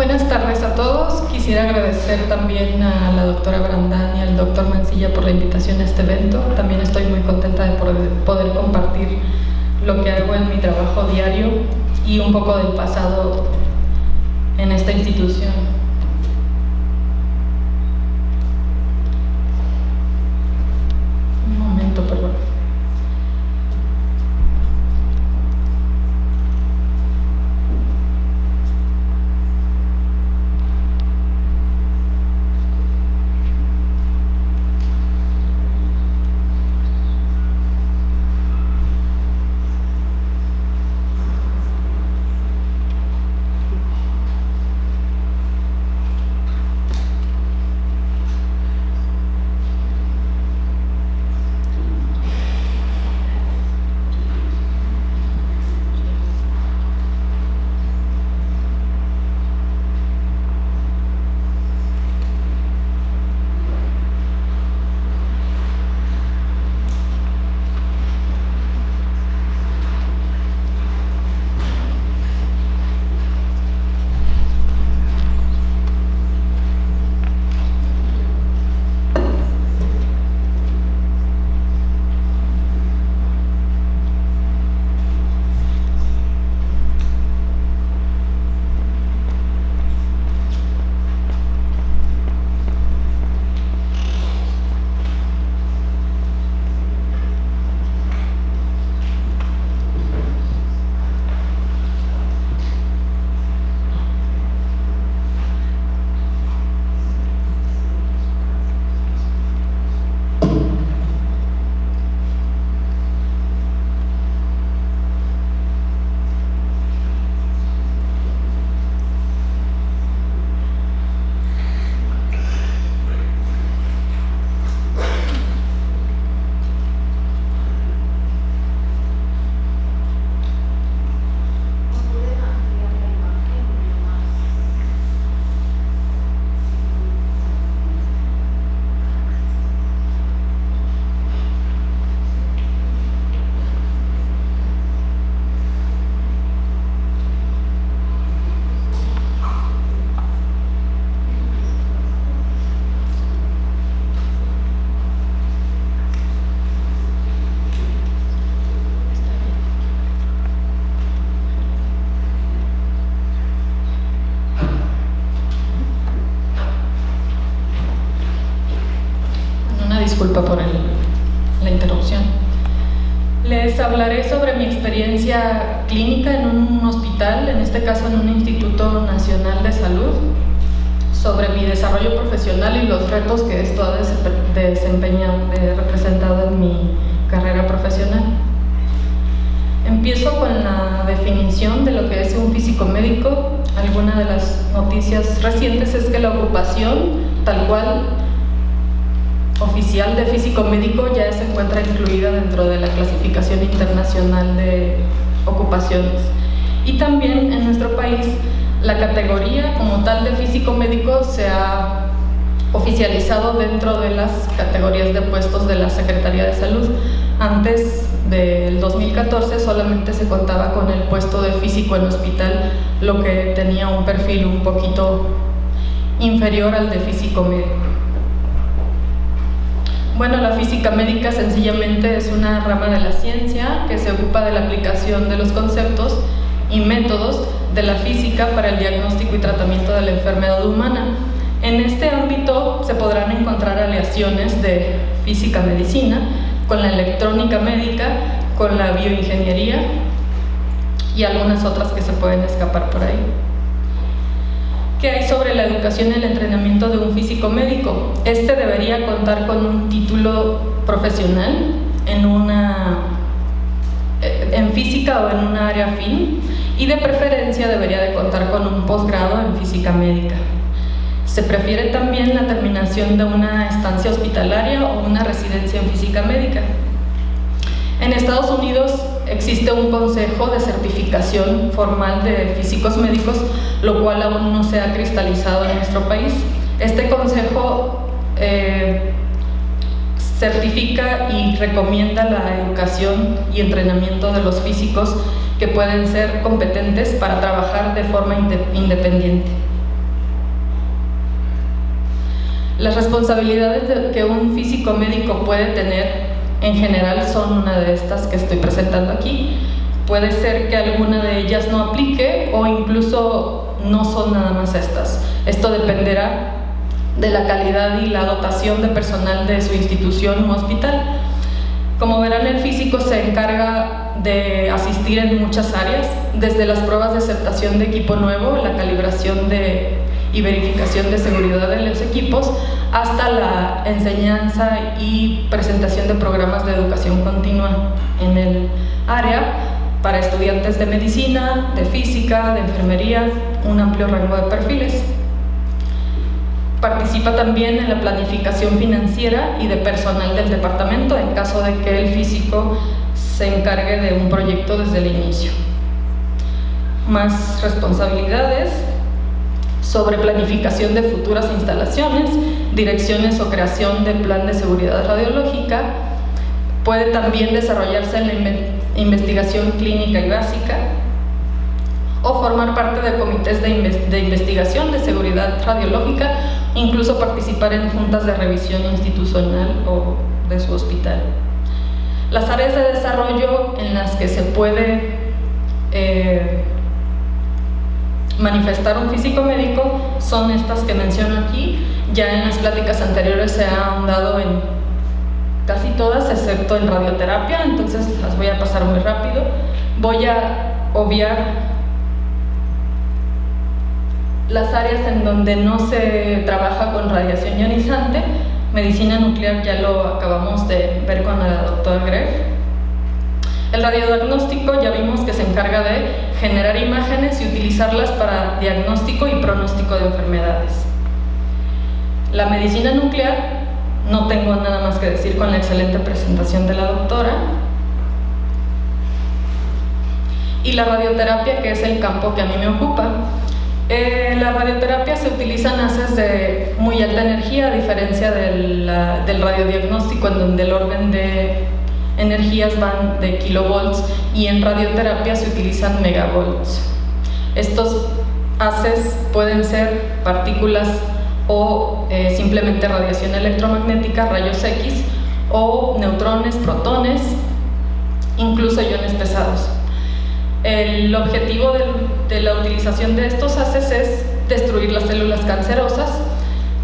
Buenas tardes a todos. Quisiera agradecer también a la doctora Brandán y al doctor Mancilla por la invitación a este evento. También estoy muy contenta de poder compartir lo que hago en mi trabajo diario y un poco del pasado en esta institución. Un momento, perdón. Disculpa por la interrupción. Les hablaré sobre mi experiencia clínica en un hospital, en este caso en un Instituto Nacional de Salud, sobre mi desarrollo profesional y los retos que esto ha representado en mi carrera profesional. Empiezo con la definición de lo que es un físico médico. Alguna de las noticias recientes es que la ocupación, tal cual, oficial de físico médico ya se encuentra incluida dentro de la clasificación internacional de ocupaciones. Y también en nuestro país la categoría como tal de físico médico se ha oficializado dentro de las categorías de puestos de la Secretaría de Salud. Antes del 2014 solamente se contaba con el puesto de físico en hospital, lo que tenía un perfil un poquito inferior al de físico médico. Bueno, la física médica sencillamente es una rama de la ciencia que se ocupa de la aplicación de los conceptos y métodos de la física para el diagnóstico y tratamiento de la enfermedad humana. En este ámbito se podrán encontrar aleaciones de física-medicina, con la electrónica médica, con la bioingeniería y algunas otras que se pueden escapar por ahí. ¿Qué hay sobre la educación y el entrenamiento de un físico médico? Este debería contar con un título profesional en física o en una área afín, y de preferencia debería de contar con un posgrado en física médica. Se prefiere también la terminación de una estancia hospitalaria o una residencia en física médica. En Estados Unidos existe un consejo de certificación formal de físicos médicos, lo cual aún no se ha cristalizado en nuestro país. Este consejo certifica y recomienda la educación y entrenamiento de los físicos que pueden ser competentes para trabajar de forma independiente. Las responsabilidades que un físico médico puede tener en general son una de estas que estoy presentando aquí. Puede ser que alguna de ellas no aplique o incluso no son nada más estas. Esto dependerá de la calidad y la dotación de personal de su institución u hospital. Como verán, el físico se encarga de asistir en muchas áreas, desde las pruebas de aceptación de equipo nuevo, la calibración y verificación de seguridad de los equipos, hasta la enseñanza y presentación de programas de educación continua en el área para estudiantes de medicina, de física, de enfermería, un amplio rango de perfiles. Participa también en la planificación financiera y de personal del departamento en caso de que el físico se encargue de un proyecto desde el inicio. Más responsabilidades sobre planificación de futuras instalaciones, direcciones o creación de plan de seguridad radiológica. Puede también desarrollarse en la investigación clínica y básica, o formar parte de comités de investigación de seguridad radiológica, incluso participar en juntas de revisión institucional o de su hospital. Las áreas de desarrollo en las que se puede manifestar un físico médico son estas que menciono aquí. Ya en las pláticas anteriores se ha ahondado en casi todas, excepto en radioterapia, entonces las voy a pasar muy rápido. Voy a obviar las áreas en donde no se trabaja con radiación ionizante. Medicina nuclear ya lo acabamos de ver con la doctora Greff. El radiodiagnóstico ya vimos que se encarga de generar imágenes y utilizarlas para diagnóstico y pronóstico de enfermedades. La medicina nuclear, no tengo nada más que decir con la excelente presentación de la doctora. Y la radioterapia, que es el campo que a mí me ocupa. La radioterapia se utilizan haces de muy alta energía, a diferencia del radiodiagnóstico, en donde el orden de energías van de kilovolts, y en radioterapia se utilizan megavolts. Estos haces pueden ser partículas o simplemente radiación electromagnética, rayos X, o neutrones, protones, incluso iones pesados. El objetivo de la utilización de estos haces es destruir las células cancerosas,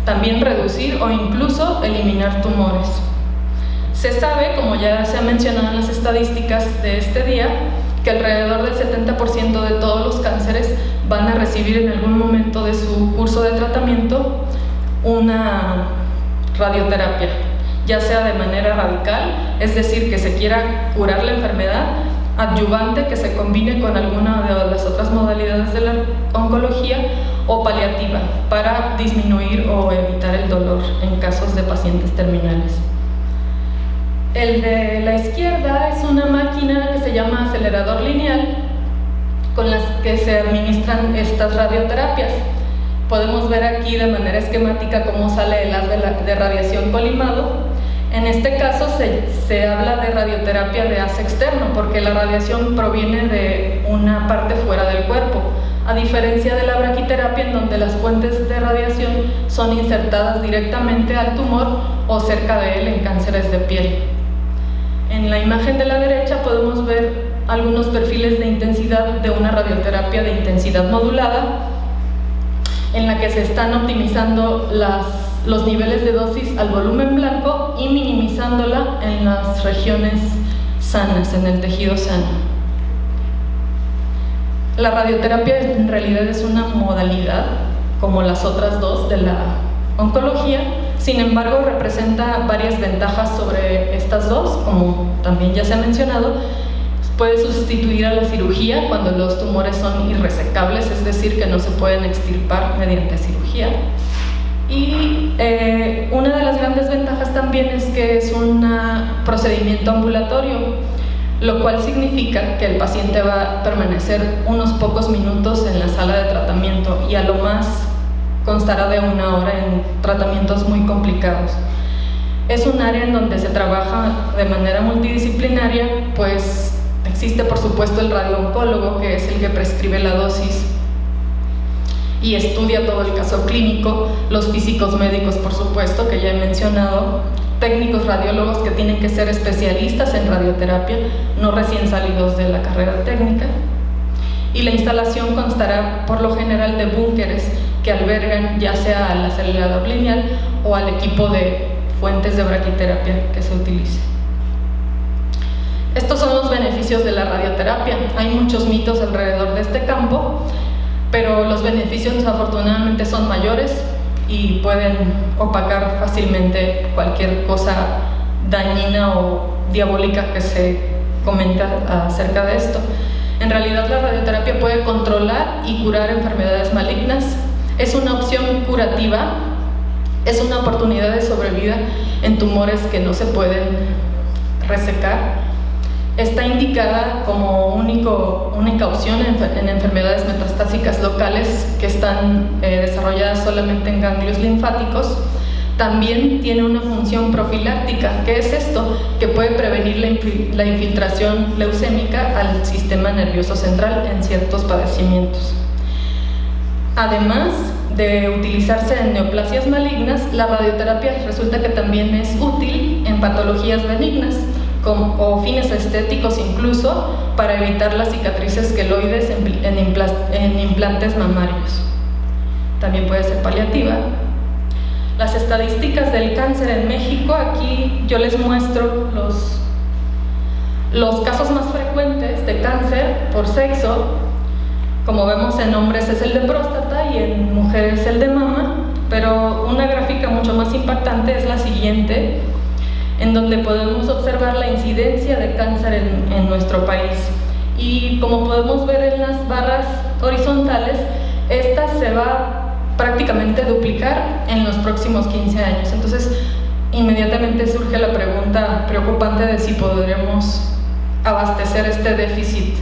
también reducir o incluso eliminar tumores. Se sabe, como ya se ha mencionado en las estadísticas de este día, que alrededor del 70% de todos los cánceres van a recibir en algún momento de su curso de tratamiento una radioterapia, ya sea de manera radical, es decir, que se quiera curar la enfermedad, adyuvante, que se combine con alguna de las otras modalidades de la oncología, o paliativa, para disminuir o evitar el dolor en casos de pacientes terminales. El de la izquierda es una máquina que se llama acelerador lineal, con las que se administran estas radioterapias. Podemos ver aquí de manera esquemática cómo sale el haz de radiación colimado. En este caso se habla de radioterapia de haz externo, porque la radiación proviene de una parte fuera del cuerpo, a diferencia de la braquiterapia, en donde las fuentes de radiación son insertadas directamente al tumor o cerca de él en cánceres de piel. En la imagen de la derecha podemos ver algunos perfiles de intensidad de una radioterapia de intensidad modulada, en la que se están optimizando los niveles de dosis al volumen blanco y minimizándola en las regiones sanas, en el tejido sano. La radioterapia en realidad es una modalidad, como las otras dos de la oncología. Sin embargo, representa varias ventajas sobre estas dos, como también ya se ha mencionado. Puede sustituir a la cirugía cuando los tumores son irresecables, es decir, que no se pueden extirpar mediante cirugía. Y una de las grandes ventajas también es que es un procedimiento ambulatorio, lo cual significa que el paciente va a permanecer unos pocos minutos en la sala de tratamiento y a lo más constará de 1 hora en tratamientos muy complicados. Es un área en donde se trabaja de manera multidisciplinaria, pues existe por supuesto el radiooncólogo, que es el que prescribe la dosis, y estudia todo el caso clínico, los físicos médicos, por supuesto, que ya he mencionado, técnicos radiólogos que tienen que ser especialistas en radioterapia, no recién salidos de la carrera técnica. Y la instalación constará por lo general de búnkeres que albergan ya sea al acelerador lineal o al equipo de fuentes de braquiterapia que se utilice. Estos son los beneficios de la radioterapia. Hay muchos mitos alrededor de este campo, pero los beneficios afortunadamente son mayores y pueden opacar fácilmente cualquier cosa dañina o diabólica que se comenta acerca de esto. En realidad la radioterapia puede controlar y curar enfermedades malignas. Es una opción curativa, es una oportunidad de sobrevida en tumores que no se pueden resecar. Está indicada como única opción en enfermedades metastásicas locales que están desarrolladas solamente en ganglios linfáticos. También tiene una función profiláctica. ¿Qué es esto? Que puede prevenir la infiltración leucémica al sistema nervioso central en ciertos padecimientos. Además de utilizarse en neoplasias malignas, la radioterapia resulta que también es útil en patologías benignas o fines estéticos, incluso para evitar las cicatrices queloides en implantes mamarios. También puede ser paliativa. Las estadísticas del cáncer en México, aquí yo les muestro los casos más frecuentes de cáncer por sexo. Como vemos, en hombres es el de próstata y en mujeres el de mama, pero una gráfica mucho más impactante es la siguiente, en donde podemos observar la incidencia de cáncer en nuestro país. Y como podemos ver en las barras horizontales, esta se va prácticamente a duplicar en los próximos 15 años. Entonces, inmediatamente surge la pregunta preocupante de si podremos abastecer este déficit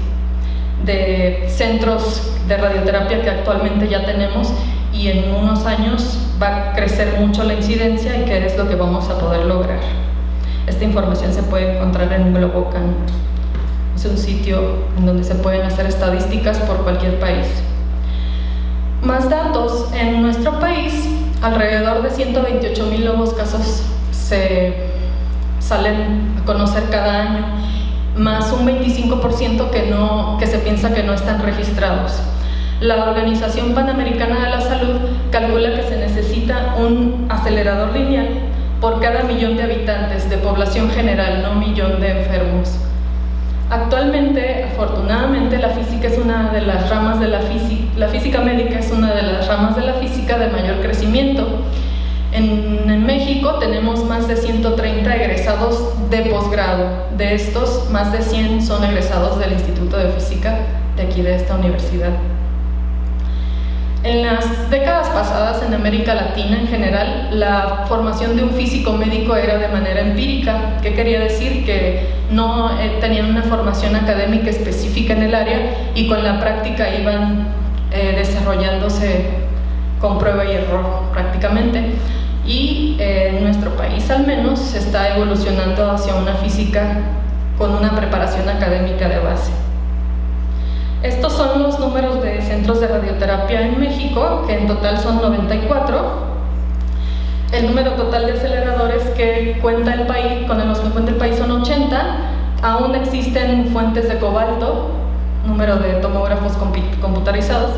de centros de radioterapia que actualmente ya tenemos, y en unos años va a crecer mucho la incidencia y qué es lo que vamos a poder lograr. Esta información se puede encontrar en Globocan, es un sitio en donde se pueden hacer estadísticas por cualquier país. Más datos: en nuestro país alrededor de 128,000 nuevos casos se salen a conocer cada año, más un 25% que se piensa que no están registrados. La Organización Panamericana de la Salud calcula que se necesita un acelerador lineal por cada millón de habitantes de población general, no millón de enfermos. Actualmente, afortunadamente, la física es una de las ramas de la física médica es una de las ramas de la física de mayor crecimiento. En México tenemos más de 130 egresados de posgrado. De estos, más de 100 son egresados del Instituto de Física de aquí, de esta universidad. En las décadas pasadas, en América Latina en general, la formación de un físico médico era de manera empírica. ¿Qué quería decir? Que no tenían una formación académica específica en el área y con la práctica iban desarrollándose con prueba y error prácticamente. Y en nuestro país al menos se está evolucionando hacia una física con una preparación académica de base. Estos son los números de centros de radioterapia en México, que en total son 94. El número total de aceleradores que cuenta el país, con los que cuenta el país, son 80. Aún existen fuentes de cobalto, número de tomógrafos computarizados.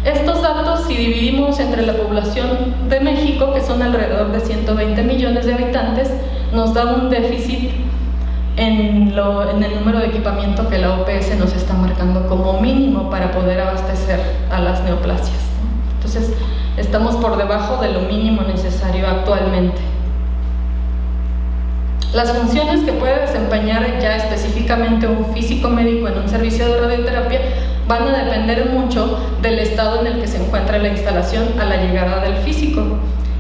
Estos datos, si dividimos entre la población de México, que son alrededor de 120 millones de habitantes, nos da un déficit en el número de equipamiento que la OPS nos está marcando como mínimo para poder abastecer a las neoplasias. Entonces, estamos por debajo de lo mínimo necesario actualmente. Las funciones que puede desempeñar ya específicamente un físico médico en un servicio de radioterapia van a depender mucho del estado en el que se encuentra la instalación a la llegada del físico.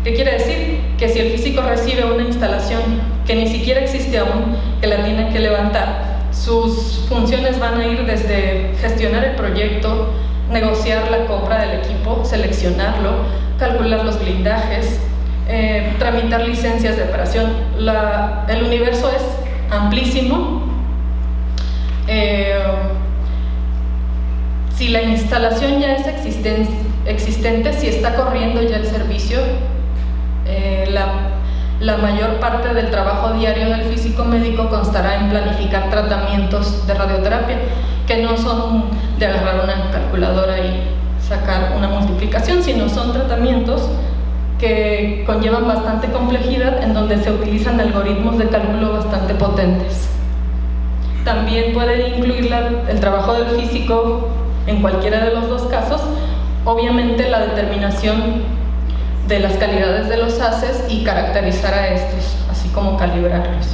¿Qué quiere decir? Que si el físico recibe una instalación que ni siquiera existe aún, que la tiene que levantar, sus funciones van a ir desde gestionar el proyecto, negociar la compra del equipo, seleccionarlo, calcular los blindajes, tramitar licencias de operación. El universo es Si la instalación ya es existente, si está corriendo ya el servicio, la mayor parte del trabajo diario del físico médico constará en planificar tratamientos de radioterapia, que no son de agarrar una calculadora y sacar una multiplicación, sino son tratamientos que conllevan bastante complejidad, en donde se utilizan algoritmos de cálculo bastante potentes. También puede incluir el trabajo del físico en cualquiera de los dos casos, obviamente la determinación de las calidades de los haces y caracterizar a estos, así como calibrarlos.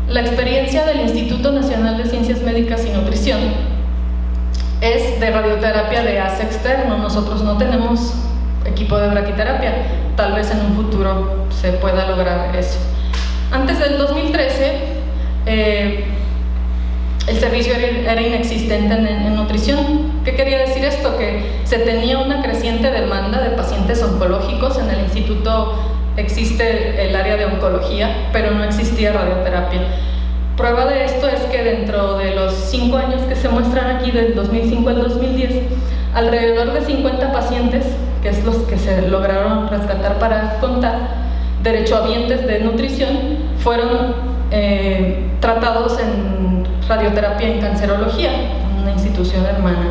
La experiencia del Instituto Nacional de Ciencias Médicas y Nutrición es de radioterapia de haz externo. Nosotros no tenemos equipo de braquiterapia, tal vez en un futuro se pueda lograr eso. Antes del 2013, el servicio era inexistente en nutrición. ¿Qué quería decir esto? Que se tenía una creciente demanda de pacientes oncológicos. En el instituto existe el área de oncología, pero no existía radioterapia. Prueba de esto es que dentro de los 5 años que se muestran aquí, del 2005 al 2010, alrededor de 50 pacientes, que es los que se lograron rescatar para contar, derechohabientes de nutrición, fueron tratados en radioterapia en cancerología, en una institución hermana.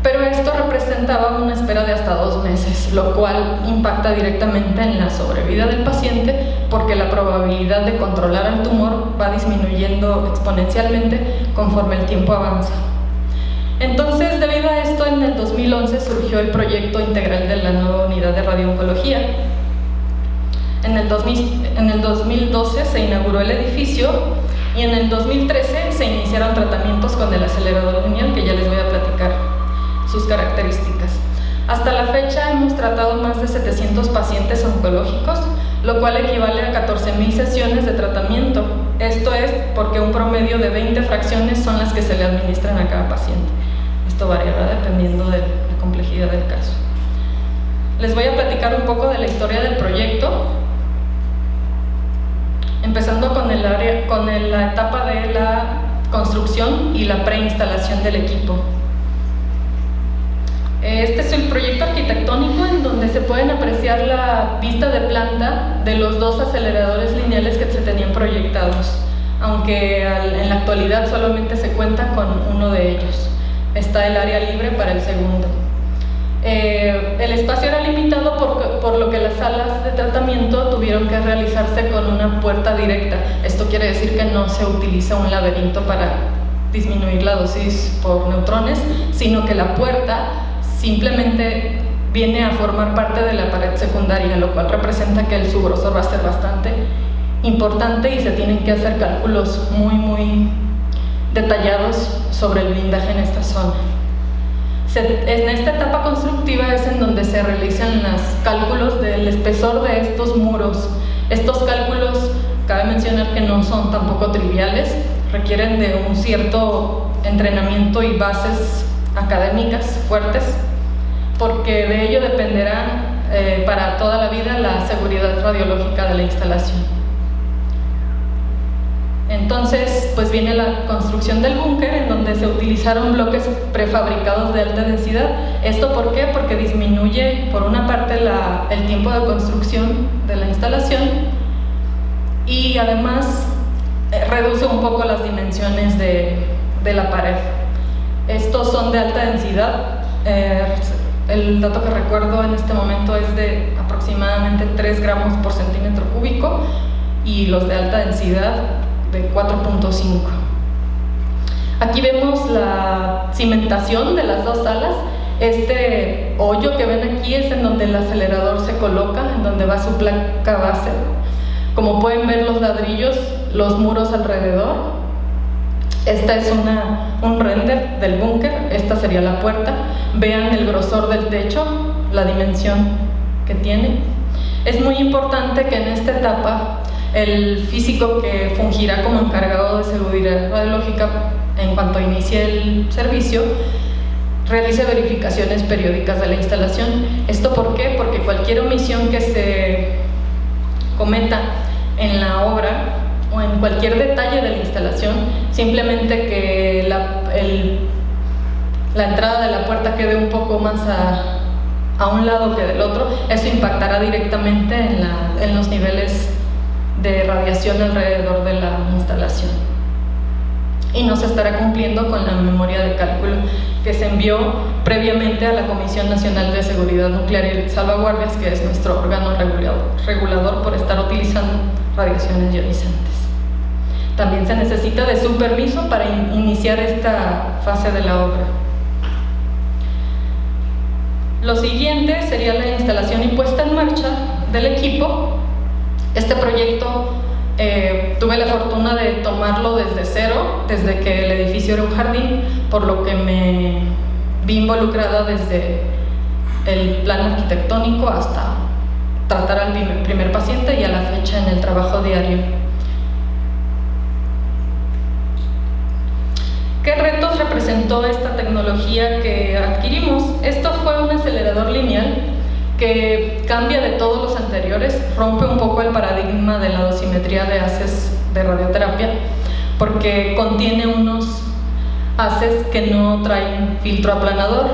Pero esto representaba una espera de hasta 2 meses, lo cual impacta directamente en la sobrevida del paciente, porque la probabilidad de controlar el tumor va disminuyendo exponencialmente conforme el tiempo avanza. Entonces, debido a esto, en el 2011 surgió el proyecto integral de la nueva unidad de radiooncología. En el 2012 se inauguró el edificio y en el 2013 se iniciaron tratamientos con el acelerador lineal, que ya les voy a platicar sus características. Hasta la fecha hemos tratado más de 700 pacientes oncológicos, lo cual equivale a 14,000 sesiones de tratamiento. Esto es porque un promedio de 20 fracciones son las que se le administran a cada paciente. Esto variará dependiendo de la complejidad del caso. Les voy a platicar un poco de la historia del proyecto, empezando con la etapa de la construcción y la preinstalación del equipo. Este es el proyecto arquitectónico, en donde se pueden apreciar la vista de planta de los 2 aceleradores lineales que se tenían proyectados, aunque en la actualidad solamente se cuenta con uno de ellos. Está el área libre para el segundo. El espacio era limitado por lo que las salas de tratamiento tuvieron que realizarse con una puerta directa. Esto quiere decir que no se utiliza un laberinto para disminuir la dosis por neutrones, sino que la puerta simplemente viene a formar parte de la pared secundaria, lo cual representa que su grosor va a ser bastante importante y se tienen que hacer cálculos muy detallados sobre el blindaje en esta zona. En esta etapa constructiva es en donde se realizan los cálculos del espesor de estos muros. Estos cálculos, cabe mencionar que no son tampoco triviales, requieren de un cierto entrenamiento y bases académicas fuertes, porque de ello dependerá para toda la vida la seguridad radiológica de la instalación. Entonces, pues viene la construcción del búnker, en donde se utilizaron bloques prefabricados de alta densidad. ¿Esto por qué? Porque disminuye, por una parte, el tiempo de construcción de la instalación, y además reduce un poco las dimensiones de la pared. Estos son de alta densidad. El dato que recuerdo en este momento es de aproximadamente 3 gramos por centímetro cúbico, y los de alta densidad de 4.5. Aquí vemos la cimentación de las 2 salas. Este hoyo que ven aquí es en donde el acelerador se coloca, en donde va su placa base. Como pueden ver, los ladrillos, los muros alrededor. Esta es un render del búnker, esta sería la puerta. Vean el grosor del techo, la dimensión que tiene. Es muy importante que en esta etapa el físico que fungirá como encargado de seguridad radiológica en cuanto inicie el servicio realice verificaciones periódicas de la instalación. ¿Esto por qué? Porque cualquier omisión que se cometa en la obra o en cualquier detalle de la instalación, simplemente que la entrada de la puerta quede un poco más a un lado que del otro, eso impactará directamente en los niveles de radiación alrededor de la instalación. Y no se estará cumpliendo con la memoria de cálculo que se envió previamente a la Comisión Nacional de Seguridad Nuclear y Salvaguardias, que es nuestro órgano regulador por estar utilizando radiaciones ionizantes. También se necesita de su permiso para iniciar esta fase de la obra. Lo siguiente sería la instalación y puesta en marcha del equipo. Este proyecto tuve la fortuna de tomarlo desde cero, desde que el edificio era un jardín, por lo que me vi involucrada desde el plan arquitectónico hasta tratar al primer paciente y a la fecha en el trabajo diario. ¿Qué retos representó esta tecnología que adquirimos? Esto fue un acelerador lineal que cambia de todos los anteriores, rompe un poco el paradigma de la dosimetría de haces de radioterapia, porque contiene unos haces que no traen filtro aplanador.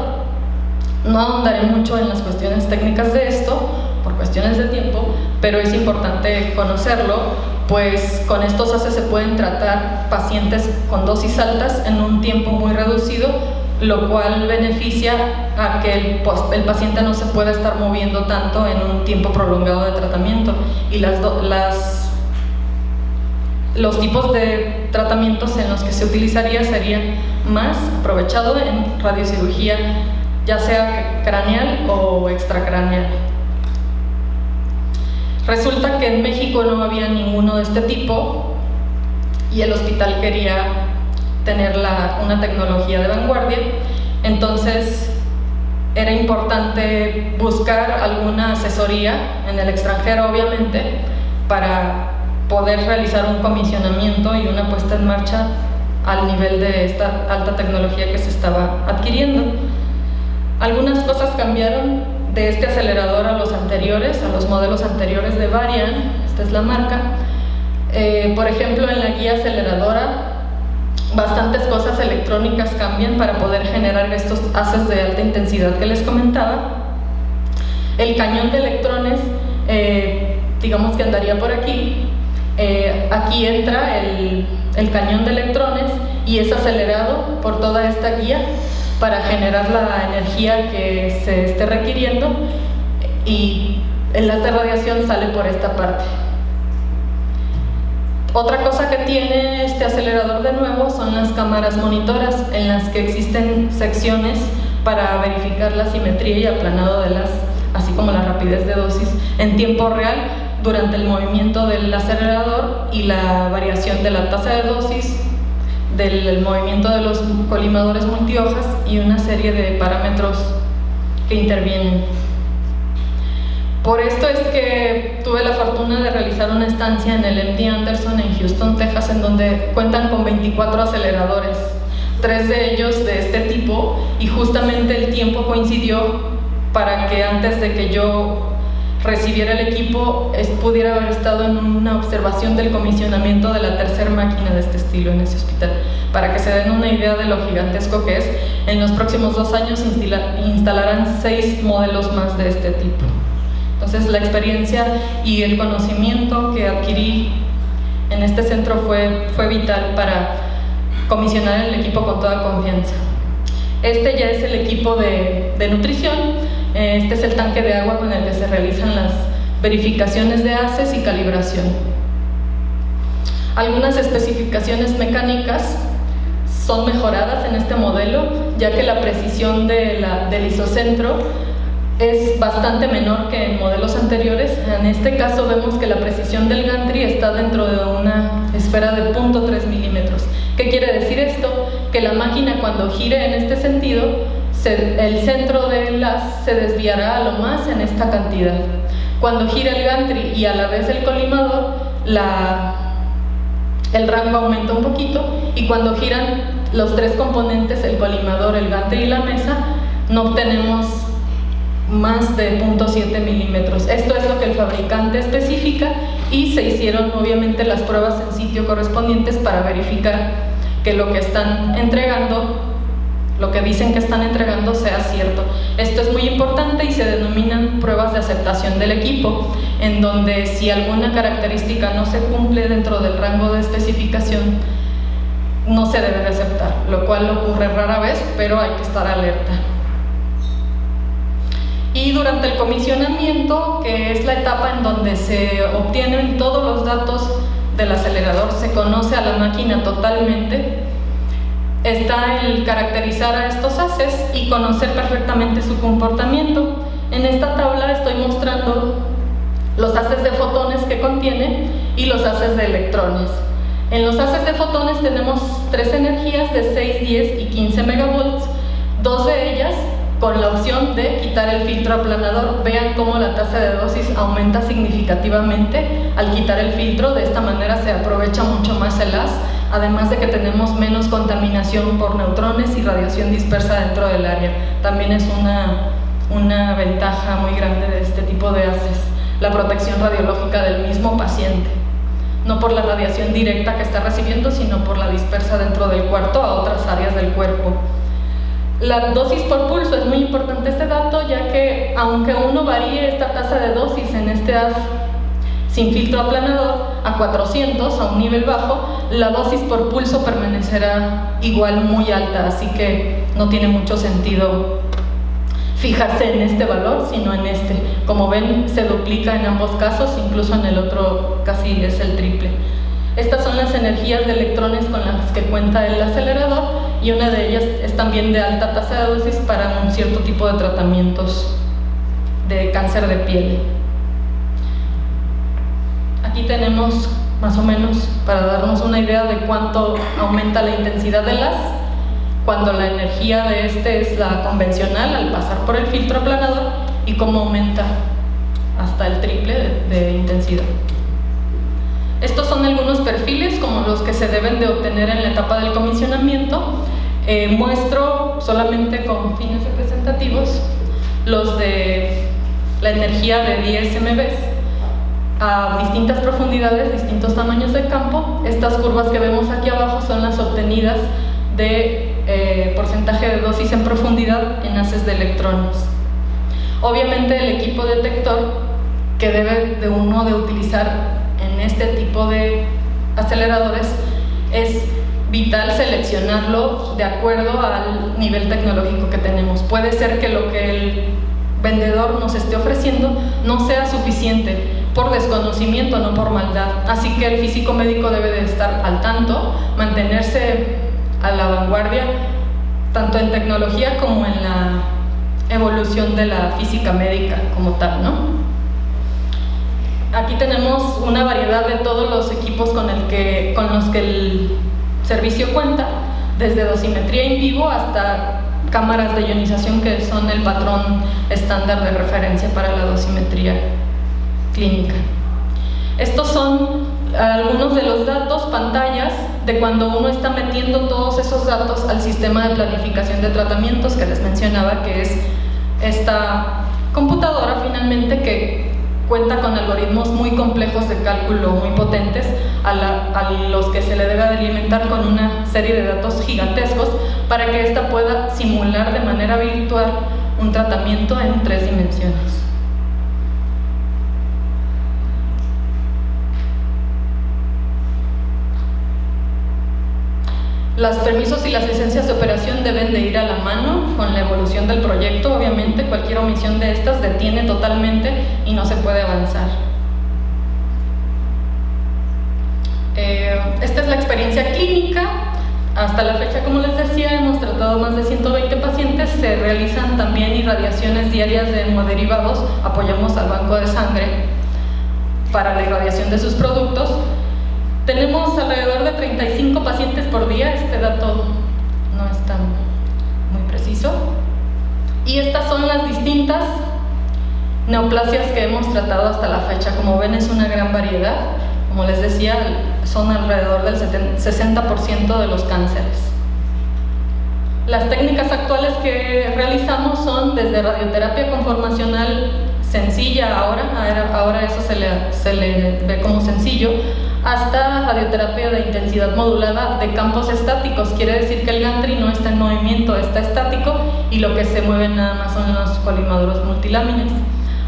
No ahondaré mucho en las cuestiones técnicas de esto, por cuestiones de tiempo, pero es importante conocerlo, pues con estos haces se pueden tratar pacientes con dosis altas en un tiempo muy reducido, lo cual beneficia a que el paciente no se pueda estar moviendo tanto en un tiempo prolongado de tratamiento. Y los tipos de tratamientos en los que se utilizaría serían más aprovechado en radiocirugía, ya sea craneal o extracraneal. Resulta que en México no había ninguno de este tipo y el hospital quería tener una tecnología de vanguardia, entonces era importante buscar alguna asesoría en el extranjero, obviamente, para poder realizar un comisionamiento y una puesta en marcha al nivel de esta alta tecnología que se estaba adquiriendo. Algunas cosas cambiaron de este acelerador a los anteriores, a los modelos anteriores de Varian, esta es la marca. Por ejemplo, en la guía aceleradora, bastantes cosas electrónicas cambian para poder generar estos haces de alta intensidad que les comentaba. El cañón de electrones, digamos que andaría por aquí. Aquí entra el cañón de electrones y es acelerado por toda esta guía para generar la energía que se esté requiriendo, y el haz de radiación sale por esta parte. Otra cosa que tiene este acelerador de nuevo son las cámaras monitoras, en las que existen secciones para verificar la simetría y aplanado de las, así como la rapidez de dosis en tiempo real durante el movimiento del acelerador y la variación de la tasa de dosis, del movimiento de los colimadores multihojas y una serie de parámetros que intervienen. Por esto es que tuve la fortuna de realizar una estancia en el MD Anderson en Houston, Texas, en donde cuentan con 24 aceleradores, 3 de ellos de este tipo, y justamente el tiempo coincidió para que antes de que yo recibiera el equipo pudiera haber estado en una observación del comisionamiento de la tercera máquina de este estilo en ese hospital. Para que se den una idea de lo gigantesco que es, en los próximos 2 años instalarán 6 modelos más de este tipo. Entonces la experiencia y el conocimiento que adquirí en este centro fue vital para comisionar el equipo con toda confianza. Este ya es el equipo de nutrición. Este es el tanque de agua con el que se realizan las verificaciones de haces y calibración. Algunas especificaciones mecánicas son mejoradas en este modelo, ya que la precisión del isocentro es bastante menor que en modelos anteriores. En este caso vemos que la precisión del gantry está dentro de una esfera de 0.3 milímetros. ¿Qué quiere decir esto? Que la máquina, cuando gire en este sentido, el centro del haz se desviará a lo más en esta cantidad. Cuando gira el gantry y a la vez el colimador, el rango aumenta un poquito, y cuando giran los 3 componentes, el colimador, el gantry y la mesa, no obtenemos más de 0.7 milímetros. Esto es lo que el fabricante especifica, y se hicieron obviamente las pruebas en sitio correspondientes para verificar que lo que están entregando lo que dicen que están entregando sea cierto. Esto es muy importante y se denominan pruebas de aceptación del equipo, en donde si alguna característica no se cumple dentro del rango de especificación, no se debe de aceptar, lo cual ocurre rara vez, pero hay que estar alerta. Y durante el comisionamiento, que es la etapa en donde se obtienen todos los datos del acelerador, se conoce a la máquina totalmente, está el caracterizar a estos haces y conocer perfectamente su comportamiento. En esta tabla estoy mostrando los haces de fotones que contiene y los haces de electrones. En los haces de fotones tenemos 3 energías de 6, 10 y 15 megavolts, 2 de ellas con la opción de quitar el filtro aplanador. Vean cómo la tasa de dosis aumenta significativamente al quitar el filtro. De esta manera se aprovecha mucho más el haz, además de que tenemos menos contaminación por neutrones y radiación dispersa dentro del área. También es una ventaja muy grande de este tipo de haces, la protección radiológica del mismo paciente, no por la radiación directa que está recibiendo, sino por la dispersa dentro del cuarto a otras áreas del cuerpo. La dosis por pulso es muy importante este dato, ya que aunque uno varíe esta tasa de dosis en este haz sin filtro aplanador a 400, a un nivel bajo, la dosis por pulso permanecerá igual muy alta, así que no tiene mucho sentido fijarse en este valor, sino en este. Como ven, se duplica en ambos casos, incluso en el otro casi es el triple. Estas son las energías de electrones con las que cuenta el acelerador, y una de ellas es también de alta tasa de dosis para un cierto tipo de tratamientos de cáncer de piel. Aquí tenemos más o menos para darnos una idea de cuánto aumenta la intensidad del haz cuando la energía de este es la convencional al pasar por el filtro aplanador, y cómo aumenta hasta el triple de intensidad. Estos son algunos perfiles como los que se deben de obtener en la etapa del comisionamiento. Muestro solamente con fines representativos los de la energía de 10 MBs a distintas profundidades, distintos tamaños de campo. Estas curvas que vemos aquí abajo son las obtenidas de porcentaje de dosis en profundidad en haces de electrones. Obviamente el equipo detector que debe de uno de utilizar en este tipo de aceleradores es vital seleccionarlo de acuerdo al nivel tecnológico que tenemos. Puede ser que lo que el vendedor nos esté ofreciendo no sea suficiente por desconocimiento, no por maldad. Así que el físico médico debe de estar al tanto, mantenerse a la vanguardia, tanto en tecnología como en la evolución de la física médica como tal, ¿no? Aquí tenemos una variedad de todos los equipos con los que el servicio cuenta, desde dosimetría in vivo hasta cámaras de ionización, que son el patrón estándar de referencia para la dosimetría clínica. Estos son algunos de los datos, pantallas, de cuando uno está metiendo todos esos datos al sistema de planificación de tratamientos que les mencionaba, que es esta computadora finalmente que cuenta con algoritmos muy complejos de cálculo, muy potentes, a los que se le debe alimentar con una serie de datos gigantescos para que ésta pueda simular de manera virtual un tratamiento en 3 dimensiones. Los permisos y las licencias de operación deben de ir a la mano con la evolución del proyecto. Obviamente cualquier omisión de estas detiene totalmente y no se puede avanzar. Esta es la experiencia clínica. Hasta la fecha, como les decía, hemos tratado más de 120 pacientes. Se realizan también irradiaciones diarias de hemoderivados. Apoyamos al banco de sangre para la irradiación de sus productos. Tenemos alrededor de 35 pacientes por día. Este dato no es tan muy preciso. Y estas son las distintas neoplasias que hemos tratado hasta la fecha. Como ven, es una gran variedad. Como les decía, son alrededor del 60% de los cánceres. Las técnicas actuales que realizamos son desde radioterapia conformacional sencilla, ahora eso se le ve como sencillo, hasta radioterapia de intensidad modulada de campos estáticos. Quiere decir que el gantry no está en movimiento, está estático, y lo que se mueve nada más son los colimaduros multilámines.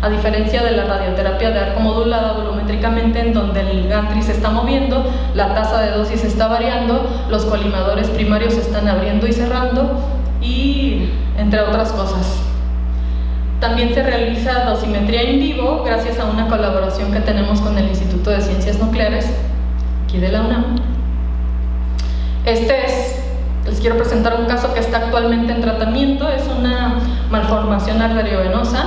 A diferencia de la radioterapia de arco modulada volumétricamente, en donde el gantry se está moviendo, la tasa de dosis está variando, los colimadores primarios se están abriendo y cerrando, y entre otras cosas. También se realiza dosimetría in vivo gracias a una colaboración que tenemos con el Instituto de Ciencias Nucleares, aquí de la UNAM. Les quiero presentar un caso que está actualmente en tratamiento. Es una malformación arteriovenosa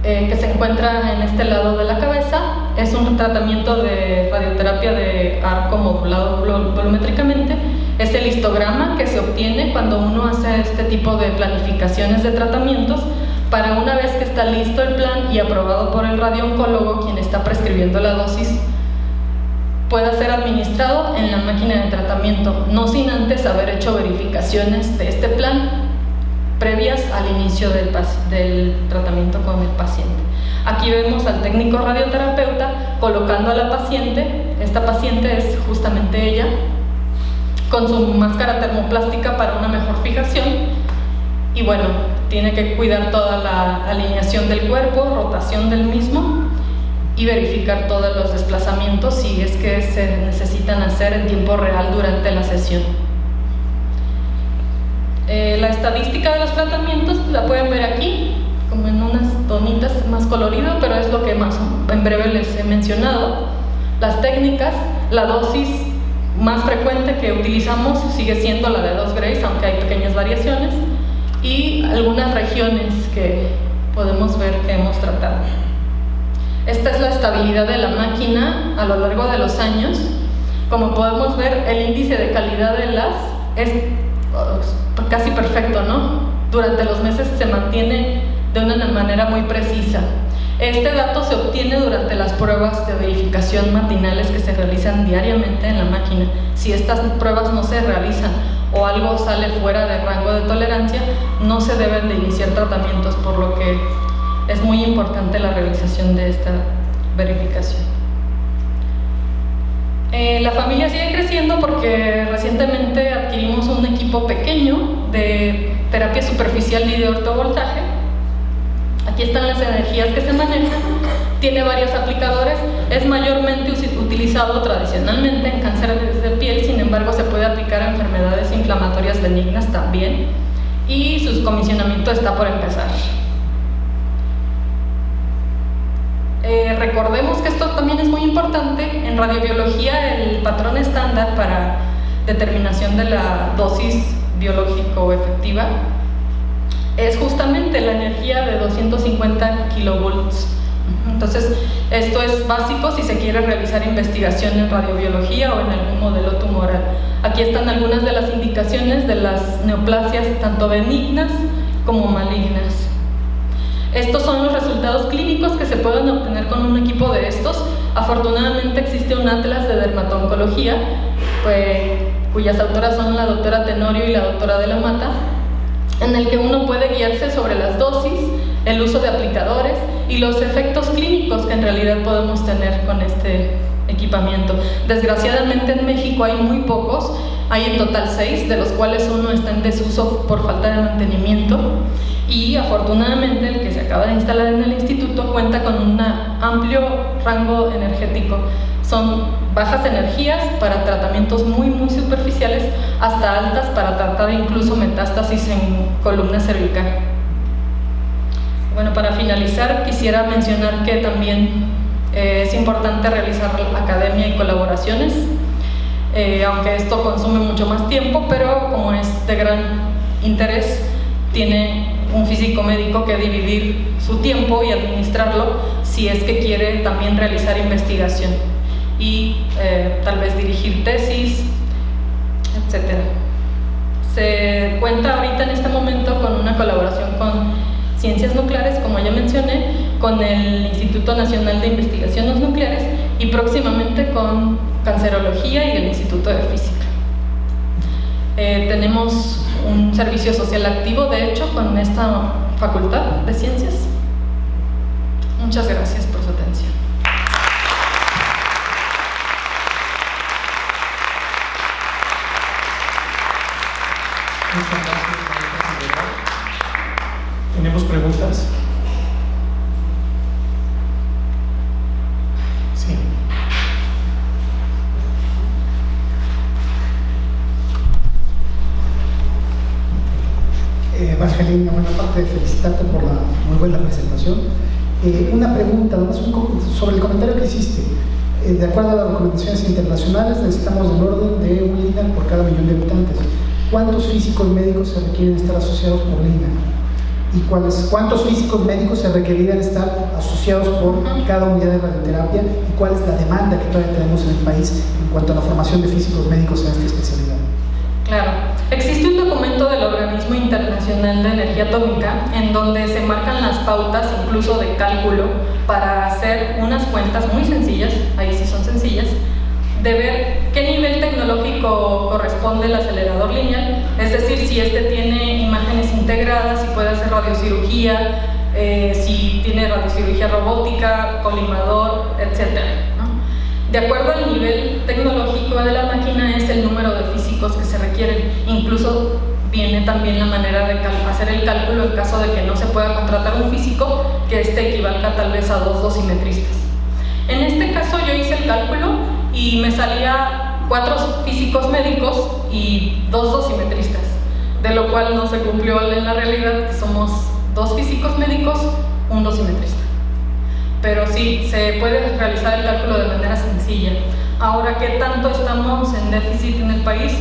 que se encuentra en este lado de la cabeza. Es un tratamiento de radioterapia de arco modulado volumétricamente. Es el histograma que se obtiene cuando uno hace este tipo de planificaciones de tratamientos, para una vez que está listo el plan y aprobado por el radiooncólogo, quien está prescribiendo la dosis, pueda ser administrado en la máquina de tratamiento, no sin antes haber hecho verificaciones de este plan previas al inicio del tratamiento con el paciente. Aquí vemos al técnico radioterapeuta colocando a la paciente. Esta paciente es justamente ella, con su máscara termoplástica para una mejor fijación. Y bueno, tiene que cuidar toda la alineación del cuerpo, rotación del mismo, y verificar todos los desplazamientos si es que se necesitan hacer en tiempo real durante la sesión. La estadística de los tratamientos la pueden ver aquí, como en unas tonitas más colorido, pero es lo que más en breve les he mencionado. Las técnicas, la dosis más frecuente que utilizamos sigue siendo la de 2 Grays, aunque hay pequeñas variaciones, y algunas regiones que podemos ver que hemos tratado. Esta es la estabilidad de la máquina a lo largo de los años. Como podemos ver, el índice de calidad de las es casi perfecto, ¿no? Durante los meses se mantiene de una manera muy precisa. Este dato se obtiene durante las pruebas de verificación matinales que se realizan diariamente en la máquina. Si estas pruebas no se realizan o algo sale fuera del rango de tolerancia, no se deben de iniciar tratamientos, por lo que es muy importante la realización de esta verificación. La familia sigue creciendo porque recientemente adquirimos un equipo pequeño de terapia superficial y de ortovoltaje. Aquí están las energías que se manejan. Tiene varios aplicadores. Es mayormente utilizado tradicionalmente en cánceres de piel, sin embargo se puede aplicar a enfermedades inflamatorias benignas también, y su comisionamiento está por empezar. Recordemos que esto también es muy importante. En radiobiología, el patrón estándar para determinación de la dosis biológico efectiva es justamente la energía de 250 kilovolts. Entonces, esto es básico si se quiere realizar investigación en radiobiología o en algún modelo tumoral. Aquí están algunas de las indicaciones de las neoplasias, tanto benignas como malignas. Estos son los resultados clínicos que se pueden obtener con un equipo de estos. Afortunadamente existe un atlas de dermatoncología, cuyas autoras son la doctora Tenorio y la doctora de la Mata, en el que uno puede guiarse sobre las dosis, el uso de aplicadores y los efectos clínicos que en realidad podemos tener con este equipamiento. Desgraciadamente en México hay muy pocos, hay en total 6, de los cuales uno está en desuso por falta de mantenimiento, y afortunadamente el que se acaba de instalar en el instituto cuenta con un amplio rango energético. Son bajas energías para tratamientos muy superficiales, hasta altas para tratar incluso metástasis en columna cervical. Bueno, para finalizar quisiera mencionar que también es importante realizar academia y colaboraciones, aunque esto consume mucho más tiempo, pero como es de gran interés, tiene un físico médico que dividir su tiempo y administrarlo si es que quiere también realizar investigación y tal vez dirigir tesis, etc. Se cuenta ahorita en este momento con una colaboración con Ciencias Nucleares, como ya mencioné, con el Instituto Nacional de Investigaciones Nucleares y próximamente con Cancerología y el Instituto de Física. Tenemos un servicio social activo, de hecho, con esta Facultad de Ciencias. Muchas gracias por su atención. Muchas gracias, maestra. ¿Tenemos preguntas? Sí. Evangelina, bueno, aparte de felicitarte por la muy buena presentación, una pregunta, además sobre el comentario que hiciste. De acuerdo a las recomendaciones internacionales, necesitamos del orden de un LINAC por cada millón de habitantes. ¿Cuántos físicos médicos se requieren estar asociados por LINAC? ¿Y cuántos físicos médicos se requerirían estar asociados por cada unidad de radioterapia? ¿Y cuál es la demanda que todavía tenemos en el país en cuanto a la formación de físicos médicos en esta especialidad? Claro, existe un documento del Organismo Internacional de Energía Atómica en donde se marcan las pautas, incluso de cálculo, para hacer unas cuentas muy sencillas, ahí sí son sencillas, de ver qué nivel tecnológico corresponde el acelerador lineal, es decir, si este tiene imágenes integradas, si puede hacer radiocirugía, si tiene radiocirugía robótica, colimador, etc. De acuerdo al nivel tecnológico de la máquina es el número de físicos que se requieren. Incluso viene también la manera de hacer el cálculo en caso de que no se pueda contratar un físico que equivalga tal vez a 2 dosimetristas. En este caso yo hice el cálculo y me salía 4 físicos médicos y 2 dosimetristas, de lo cual no se cumplió en la realidad, que somos 2 físicos médicos, 1 dosimetrista. Pero sí, se puede realizar el cálculo de manera sencilla. Ahora, ¿qué tanto estamos en déficit en el país?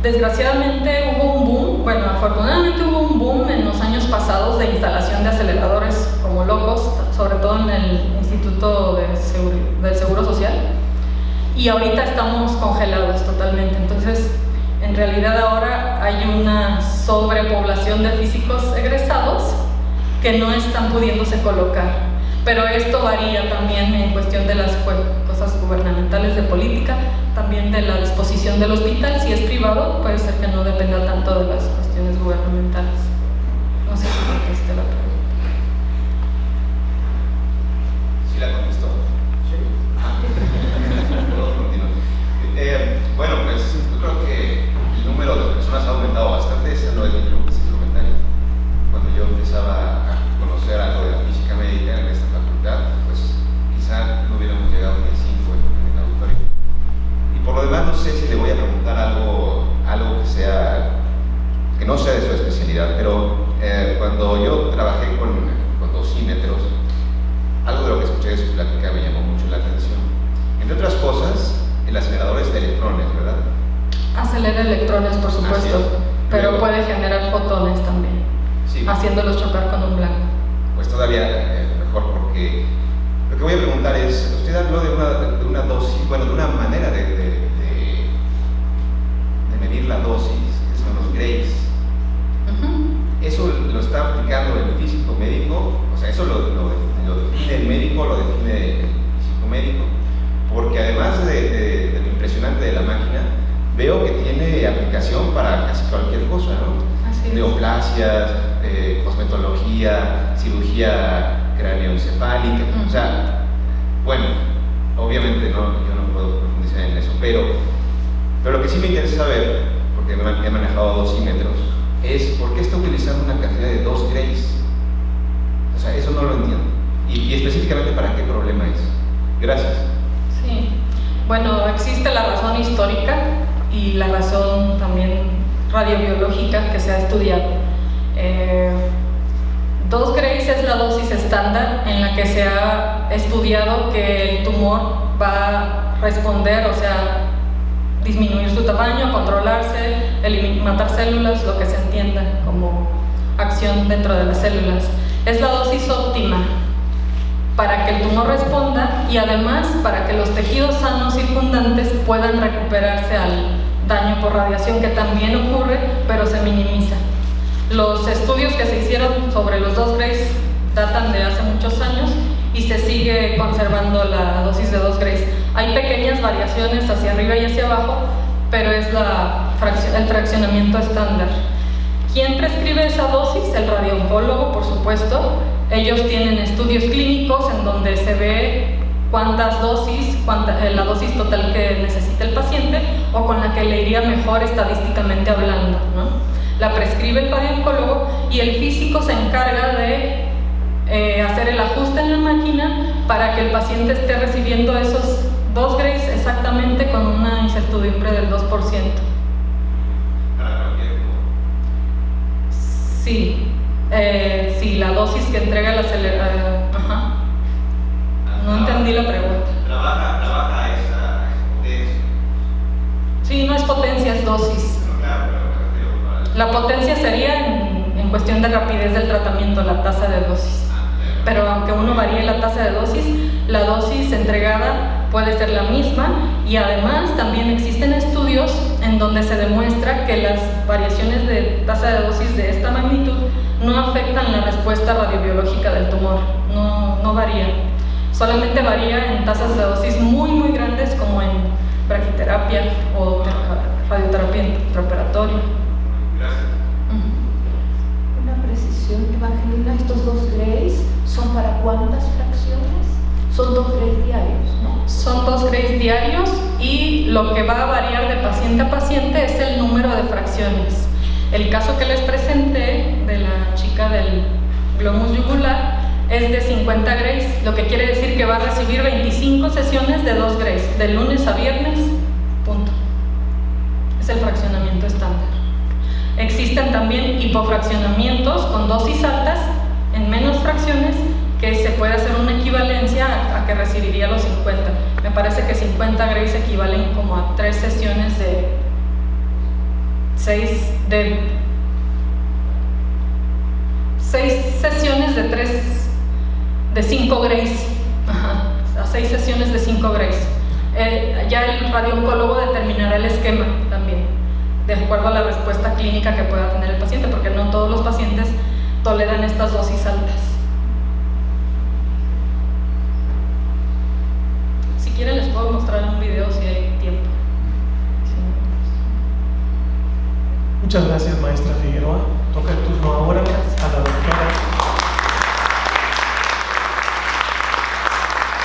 Desgraciadamente hubo un boom, bueno, afortunadamente hubo un boom en los años pasados de instalación de aceleradores como locos, sobre todo en el Instituto del Seguro Social, y ahorita estamos congelados totalmente. Entonces, en realidad ahora hay una sobrepoblación de físicos egresados que no están pudiéndose colocar. Pero esto varía también en cuestión de las cosas gubernamentales de política, también de la disposición del hospital. Si es privado, puede ser que no dependa tanto de las cuestiones gubernamentales. No sé si contesté la pregunta. ¿Sí la contestó? Sí. Bueno, pues yo creo que el número de personas ha aumentado bastante. Ese no es mi comentario. Cuando yo empezaba a conocer algo de la física médica en esta facultad, pues quizá no hubiéramos llegado ni a 5 en el auditorio. Y por lo demás, no sé si le voy a preguntar algo que no sea de su especialidad, pero cuando yo trabajé con dosímetros, algo de lo que escuché de su plática me llamó mucho la atención. Entre otras cosas, el acelerador es de electrones, ¿verdad? Acelera electrones, por supuesto, pero puede generar fotones también, sí, haciéndolos chocar con un blanco. Pues todavía mejor, porque lo que voy a preguntar es, usted habló de una dosis, bueno, de una manera de medir la dosis, que son los grays. ¿Eso lo está aplicando el físico médico? O sea, ¿eso lo define el médico, lo define el físico médico? Porque además de lo impresionante de la máquina, veo que tiene aplicación para casi cualquier cosa, ¿no? Así es. Neoplasias, cosmetología, cirugía craneoencefálica, o sea, bueno, obviamente yo no puedo profundizar en eso, pero lo que sí me interesa saber, porque he manejado dosímetros, es por qué está utilizando una cantidad de 2 grays. O sea, eso no lo entiendo. Y específicamente, ¿para qué problema es? Gracias. Sí, bueno, existe la razón histórica y la razón también radiobiológica que se ha estudiado. 2 grays es la dosis estándar en la que se ha estudiado que el tumor va a responder, o sea, disminuir su tamaño, controlarse, matar células, lo que se entienda como acción dentro de las células. Es la dosis óptima para que el tumor responda y además para que los tejidos sanos circundantes puedan recuperarse al daño por radiación, que también ocurre, pero se minimiza. Los estudios que se hicieron sobre los 2 grays datan de hace muchos años y se sigue conservando la dosis de 2 grays. Hay pequeñas variaciones hacia arriba y hacia abajo, pero es el fraccionamiento estándar. ¿Quién prescribe esa dosis? El radiooncólogo, por supuesto. Ellos tienen estudios clínicos en donde se ve cuántas dosis, la dosis total que necesita el paciente o con la que le iría mejor estadísticamente hablando, ¿no? la prescribe el radiooncólogo y el físico se encarga de hacer el ajuste en la máquina para que el paciente esté recibiendo esos 2 grays exactamente con una incertidumbre del 2%. Sí, sí, la dosis que entrega el acelerador. Ajá. No entendí la pregunta. ¿Trabaja esa potencia? Sí, no es potencia, es dosis. La potencia sería en cuestión de rapidez del tratamiento, la tasa de dosis. Pero aunque uno varíe la tasa de dosis, la dosis entregada puede ser la misma, y además también existen estudios en donde se demuestra que las variaciones de tasa de dosis de esta magnitud no afectan la respuesta radiobiológica del tumor, no varía. Solamente varía en tasas de dosis muy grandes, como en braquiterapia o radioterapia intraoperatoria. Gracias. Una precisión, Evangelina, estos 2 grays son para ¿cuántas fracciones? Son 2 grays diarios, ¿no? Son 2 grays diarios, y lo que va a variar de paciente a paciente es el número de fracciones. El caso que les presenté de la chica del glomus yugular es de 50 grays, lo que quiere decir que va a recibir 25 sesiones de 2 grays, de lunes a viernes, punto. Es el fraccionamiento estándar. Existen también hipofraccionamientos con dosis altas en menos fracciones, que se puede hacer una equivalencia a que recibiría los 50. Me parece que 50 grays equivalen como a 3 sesiones de 6 sesiones de 5 grays. Ajá, a 6 sesiones de 5 grays. Ya el radiooncólogo determinará el esquema también, de acuerdo a la respuesta clínica que pueda tener el paciente, porque no todos los pacientes toleran estas dosis altas. Si quieren les puedo mostrar un video si hay tiempo. Muchas gracias, maestra Figueroa. Toca el turno ahora.